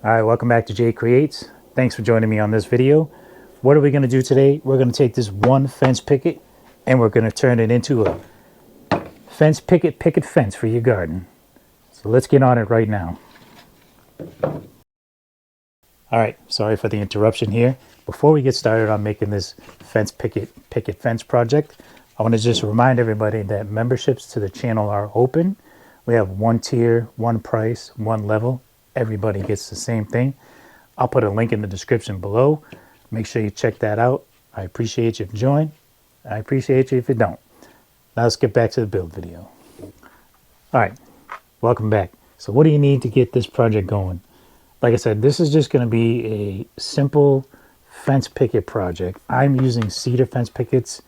All right, welcome back to Jay Creates. Thanks for joining me on this video. What are we going to do today? We're going to take this one fence picket and we're going to turn it into a fence picket fence for your garden. So let's get on it right now. All right, sorry for the interruption here. Before we get started on making this fence picket fence project, I want to just remind everybody that memberships to the channel are open. We have one tier, one price, one level. Everybody gets the same thing. I'll put a link in the description below. Make sure you check that out. I appreciate you if you join. I appreciate you if you don't. Now let's get back to the build video. All right, welcome back. So what do you need to get this project going? Like I said, this is just going to be a simple fence picket project. I'm using Cedar fence pickets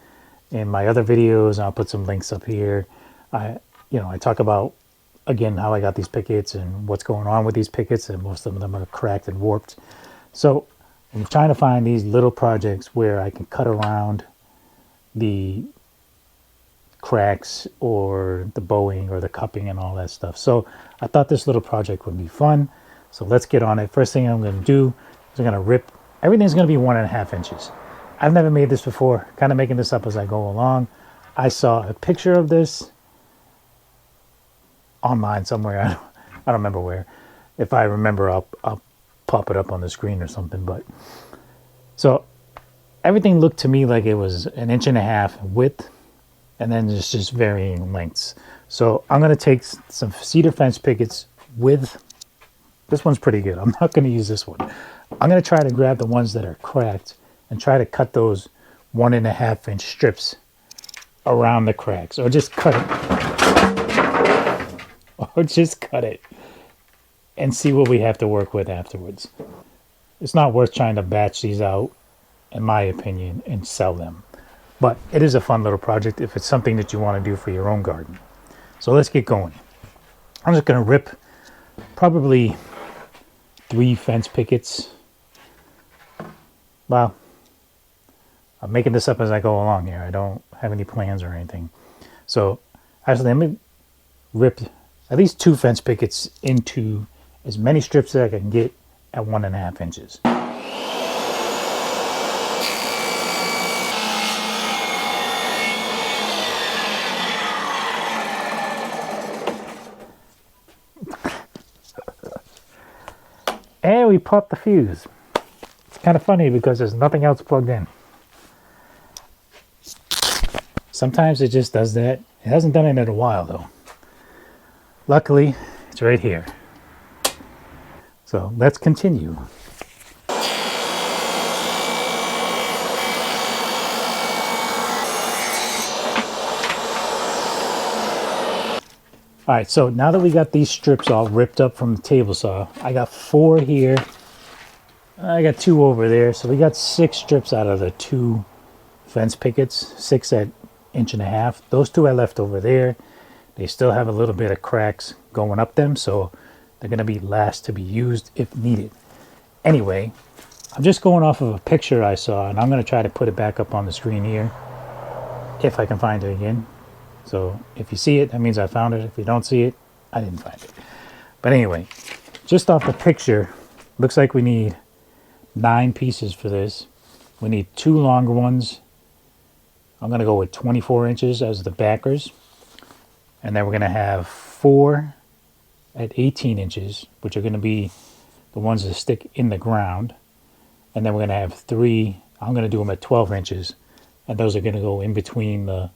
in my other videos. I'll put some links up here. I talk about, again, how I got these pickets and what's going on with these pickets, and most of them are cracked and warped. So I'm trying to find these little projects where I can cut around the cracks or the bowing or the cupping and all that stuff. So I thought this little project would be fun. So let's get on it. First thing I'm going to do is I'm going to rip. Everything's going to be 1.5 inches. I've never made this before, kind of making this up as I go along. I saw a picture of this online somewhere. I don't remember where. If I remember, I'll pop it up on the screen or something. But so everything looked to me like it was 1.5 inches width, and then there's just varying lengths. So I'm going to take some cedar fence pickets with, this one's pretty good. I'm not going to use this one. I'm going to try to grab the ones that are cracked and try to cut those 1.5 inch strips around the cracks, or just cut it. Or just cut it and see what we have to work with afterwards. It's not worth trying to batch these out, in my opinion, and sell them. But it is a fun little project if it's something that you want to do for your own garden. So let's get going. I'm just going to rip probably 3 fence pickets. Well, I'm making this up as I go along here. I don't have any plans or anything. So actually, let me rip at least 2 fence pickets into as many strips as I can get at 1.5 inches. And we popped the fuse. It's kind of funny because there's nothing else plugged in. Sometimes it just does that. It hasn't done it in a while though. Luckily, it's right here. So let's continue. All right, so now that we got these strips all ripped up from the table saw, I got 4 here. I got 2 over there. So we got 6 strips out of the 2 fence pickets, 6 at 1.5 inches. Those 2 I left over there. They still have a little bit of cracks going up them, so they're going to be last to be used if needed. Anyway, I'm just going off of a picture I saw, and I'm going to try to put it back up on the screen here, if I can find it again. So if you see it, that means I found it. If you don't see it, I didn't find it. But anyway, just off the picture, looks like we need 9 pieces for this. We need 2 longer ones. I'm going to go with 24 inches as the backers. And then we're going to have 4 at 18 inches, which are going to be the ones that stick in the ground. And then we're going to have 3, I'm going to do them at 12 inches. And those are going to go in between the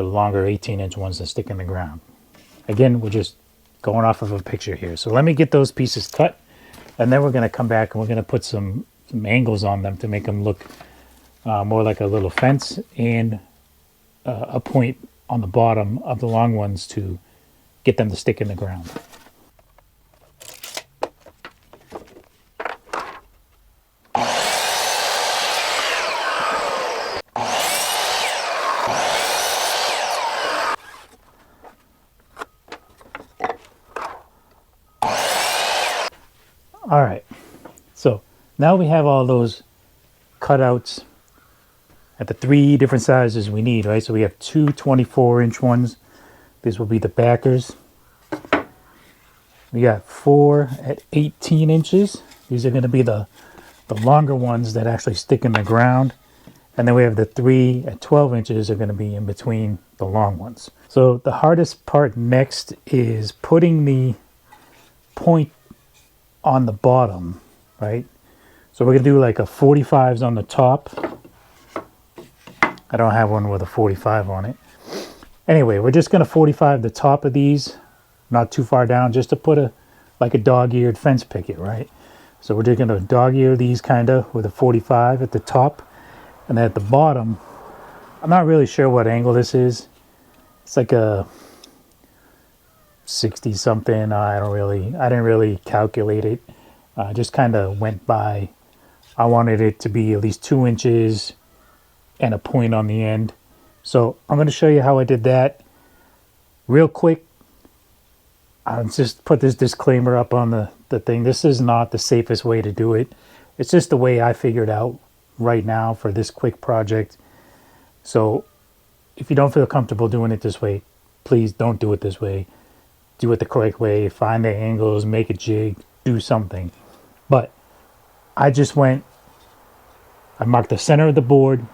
longer 18-inch ones that stick in the ground. Again, we're just going off of a picture here. So let me get those pieces cut. And then we're going to come back and we're going to put some angles on them to make them look more like a little fence, and a point on the bottom of the long ones to get them to stick in the ground. All right, so now we have all those cutouts at the 3 different sizes we need, right? So we have 2 24-inch ones. These will be the backers. We got 4 at 18 inches. These are going to be the longer ones that actually stick in the ground. And then we have the 3 at 12 inches are going to be in between the long ones. So the hardest part next is putting the point on the bottom, right? So we're going to do like a 45s on the top. I don't have one with a 45 on it. Anyway, we're just going to 45 the top of these, not too far down, just to put like a dog-eared fence picket, right? So we're just going to dog-ear these kind of with a 45 at the top. And then at the bottom, I'm not really sure what angle this is. It's like a 60 something. I didn't really calculate it. I just kind of went by. I wanted it to be at least 2 inches and a point on the end. So I'm going to show you how I did that real quick. I'll just put this disclaimer up on the thing. This is not the safest way to do it. It's just the way I figured out right now for this quick project. So if you don't feel comfortable doing it this way, please don't do it this way. Do it the correct way. Find the angles, make a jig, do something. But I marked the center of the board,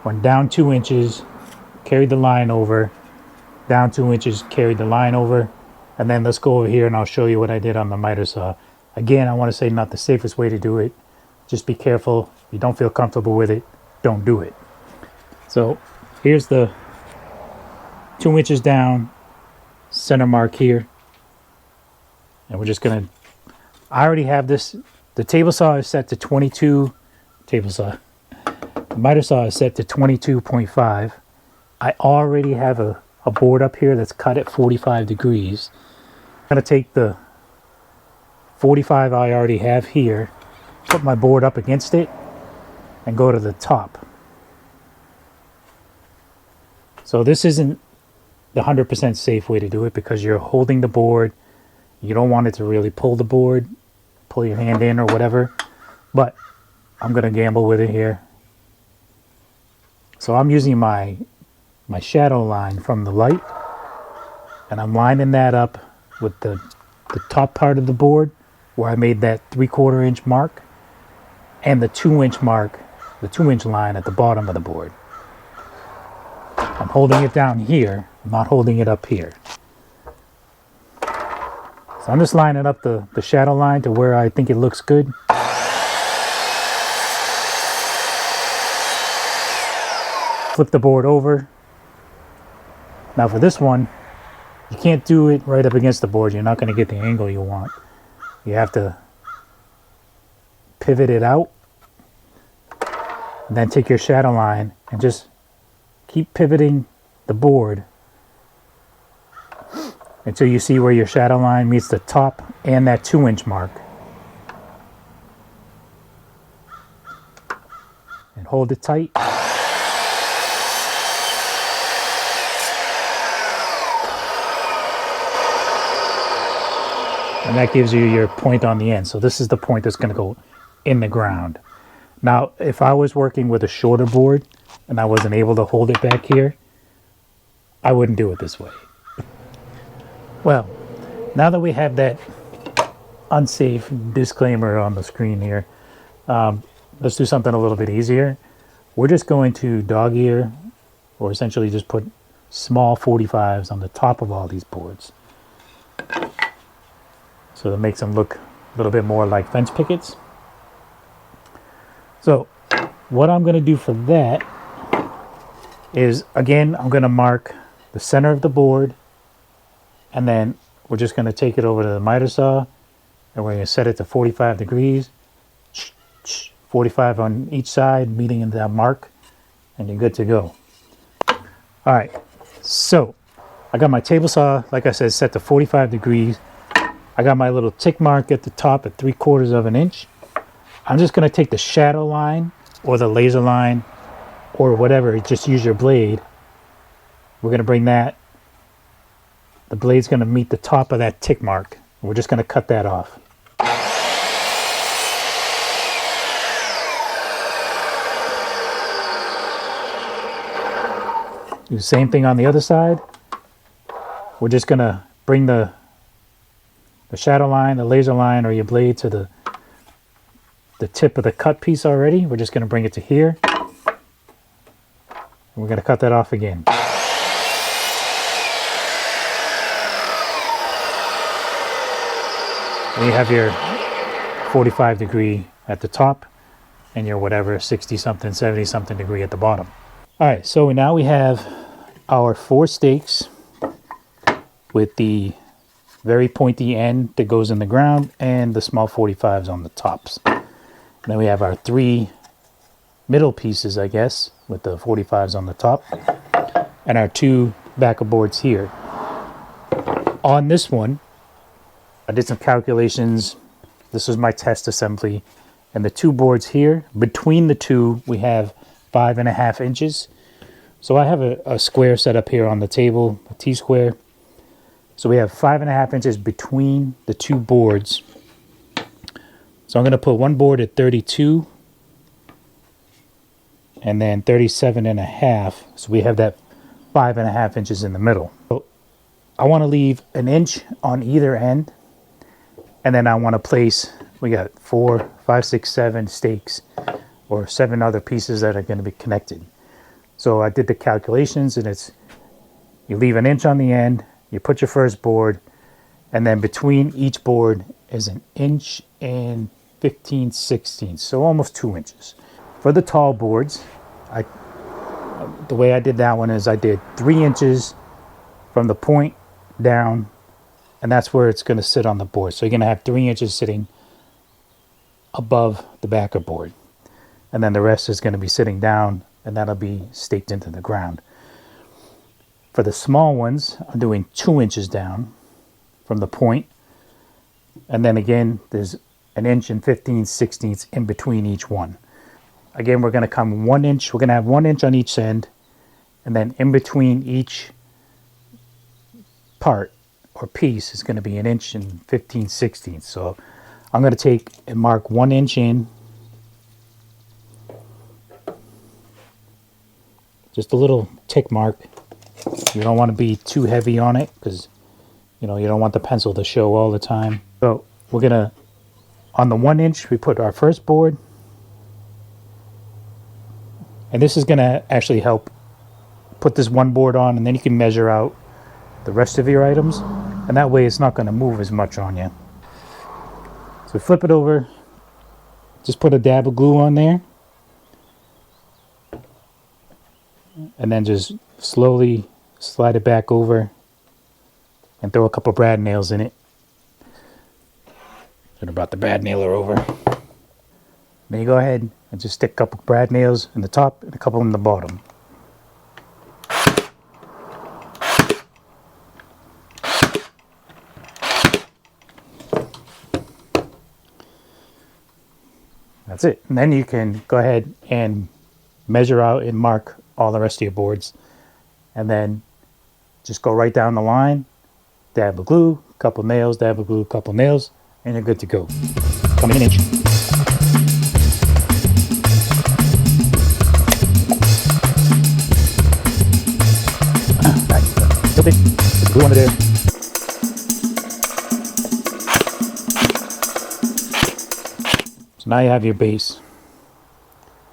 went down 2 inches, carried the line over, down 2 inches, carried the line over, and then let's go over here and I'll show you what I did on the miter saw. Again, I want to say not the safest way to do it. Just be careful. If you don't feel comfortable with it, don't do it. So here's the 2 inches down, center mark here. And we're just going to, I already have this, the table saw is set to 22, the miter saw is set to 22.5. I already have a board up here that's cut at 45 degrees. I'm going to take the 45 I already have here, put my board up against it, and go to the top. So this isn't the 100% safe way to do it because you're holding the board. You don't want it to really pull the board, pull your hand in or whatever. But I'm going to gamble with it here. So I'm using my shadow line from the light, and I'm lining that up with the top part of the board where I made that 3/4 inch mark and the 2 inch mark, the 2 inch line at the bottom of the board. I'm holding it down here. I'm not holding it up here. So I'm just lining up the shadow line to where I think it looks good. Flip the board over. Now for this one, you can't do it right up against the board. You're not going to get the angle you want. You have to pivot it out. And then take your shadow line and just keep pivoting the board until you see where your shadow line meets the top and that 2 inch mark. And hold it tight. And that gives you your point on the end. So this is the point that's going to go in the ground. Now, if I was working with a shorter board and I wasn't able to hold it back here, I wouldn't do it this way. Well, now that we have that unsafe disclaimer on the screen here, let's do something a little bit easier. We're just going to dog ear, or essentially just put small 45s on the top of all these boards. So that makes them look a little bit more like fence pickets. So what I'm going to do for that is, again, I'm going to mark the center of the board, and then we're just going to take it over to the miter saw, and we're going to set it to 45 degrees, 45 on each side, meeting in that mark, and you're good to go. All right, so I got my table saw, like I said, set to 45 degrees. I got my little tick mark at the top at 3/4 of an inch. I'm just going to take the shadow line or the laser line or whatever, just use your blade. We're going to bring that, the blade's going to meet the top of that tick mark. We're just going to cut that off. Do the same thing on the other side. We're just going to bring the the shadow line, the laser line, or your blade to the tip of the cut piece already. We're just going to bring it to here. And we're going to cut that off again. And you have your 45 degree at the top and your whatever 60 something, 70 something degree at the bottom. All right, so now we have our 4 stakes with the very pointy end that goes in the ground and the small 45s on the tops. And then we have our 3 middle pieces, I guess, with the 45s on the top, and our 2 backer boards here. On this one, I did some calculations. This was my test assembly, and the 2 boards here, between the 2, we have 5.5 inches. So I have a square set up here on the table, a T-square. So we have 5.5 inches between the 2 boards. So I'm going to put one board at 32 and then 37.5. So we have that 5.5 inches in the middle. So I want to leave an inch on either end. And then I want to place, we got 4, 5, 6, 7 stakes or 7 other pieces that are going to be connected. So I did the calculations, and it's, you leave an inch on the end, you put your first board, and then between each board is an inch and 15/16, so almost 2 inches. For the tall boards, the way I did that one is I did 3 inches from the point down, and that's where it's going to sit on the board. So you're going to have 3 inches sitting above the backer board, and then the rest is going to be sitting down, and that'll be staked into the ground. For the small ones, I'm doing 2 inches down from the point, and then again there's an inch and 15/16 in between each one. Again, we're going to come 1 inch. We're going to have 1 inch on each end, and then in between each part or piece is going to be an inch and 15/16. So I'm going to take and mark 1 inch in, just a little tick mark. You don't want to be too heavy on it because you don't want the pencil to show all the time. So we're going to, on the 1 inch, we put our first board, and this is going to actually help put this one board on, and then you can measure out the rest of your items, and that way it's not going to move as much on you. So flip it over, just put a dab of glue on there, and then just slowly slide it back over and throw a couple brad nails in it. Should have brought the brad nailer over. Then you go ahead and just stick a couple brad nails in the top and a couple in the bottom. That's it. And then you can go ahead and measure out and mark all the rest of your boards, and then just go right down the line, dab of glue, couple nails, dab of glue, couple nails, and you're good to go. Come in an inch. Nice. Put the glue under there. So now you have your base.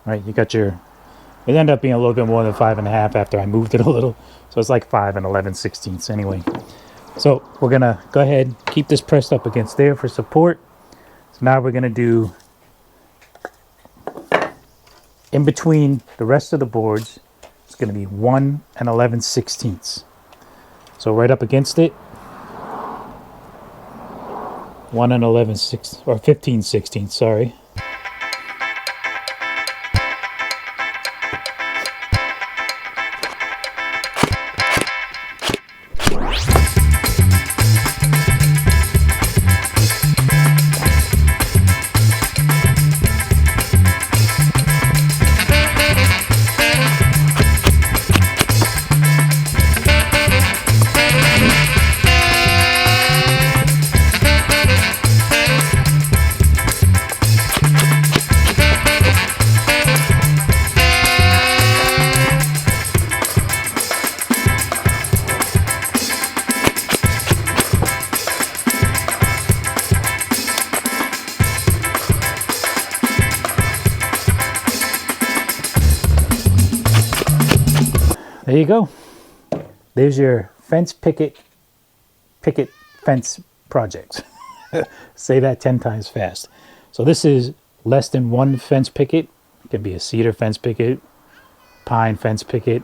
All right, you got your, it ended up being a little bit more than 5.5 after I moved it a little. So it's like 5 and 11/16 anyway. So we're gonna go ahead, keep this pressed up against there for support. So now we're gonna do, in between the rest of the boards, it's gonna be 1 and 11/16. So right up against it, 1 and 11/16, or 15/16, sorry. there you go. There's your fence picket fence project. Say that 10 times fast. So this is less than one fence picket. It could be a cedar fence picket, pine fence picket.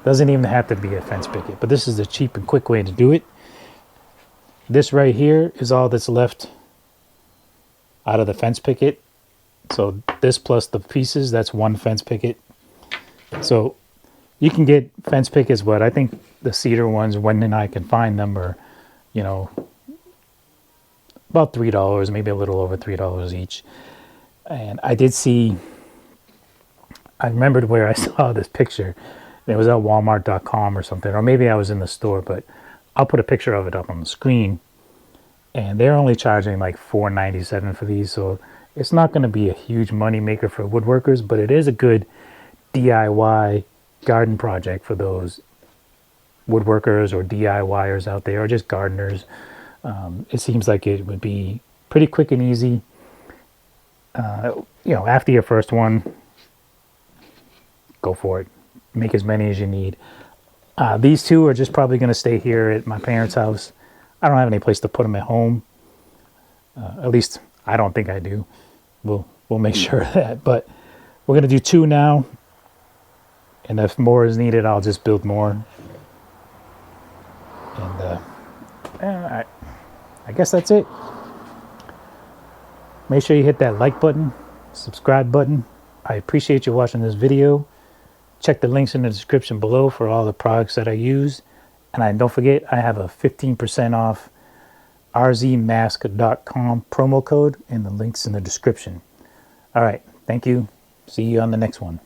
Doesn't even have to be a fence picket, but this is the cheap and quick way to do it. This right here is all that's left out of the fence picket. So this plus the pieces, that's one fence picket. So you can get fence pickets, but I think the cedar ones, when I can find them, are, you know, about $3, maybe a little over $3 each. And I did see, I remembered where I saw this picture. It was at walmart.com or something, or maybe I was in the store, but I'll put a picture of it up on the screen. And they're only charging like $4.97 for these, so it's not going to be a huge money maker for woodworkers, but it is a good DIY garden project for those woodworkers or DIYers out there, or just gardeners. It seems like it would be pretty quick and easy. You know, after your first one, go for it. Make as many as you need. These two are just probably going to stay here at my parents' house. I don't have any place to put them at home. At least I don't think I do. We'll make sure of that. But we're going to do two now. And if more is needed, I'll just build more. And I guess that's it. Make sure you hit that like button, subscribe button. I appreciate you watching this video. Check the links in the description below for all the products that I use. And don't forget, I have a 15% off rzmask.com promo code, and the links in the description. All right, thank you. See you on the next one.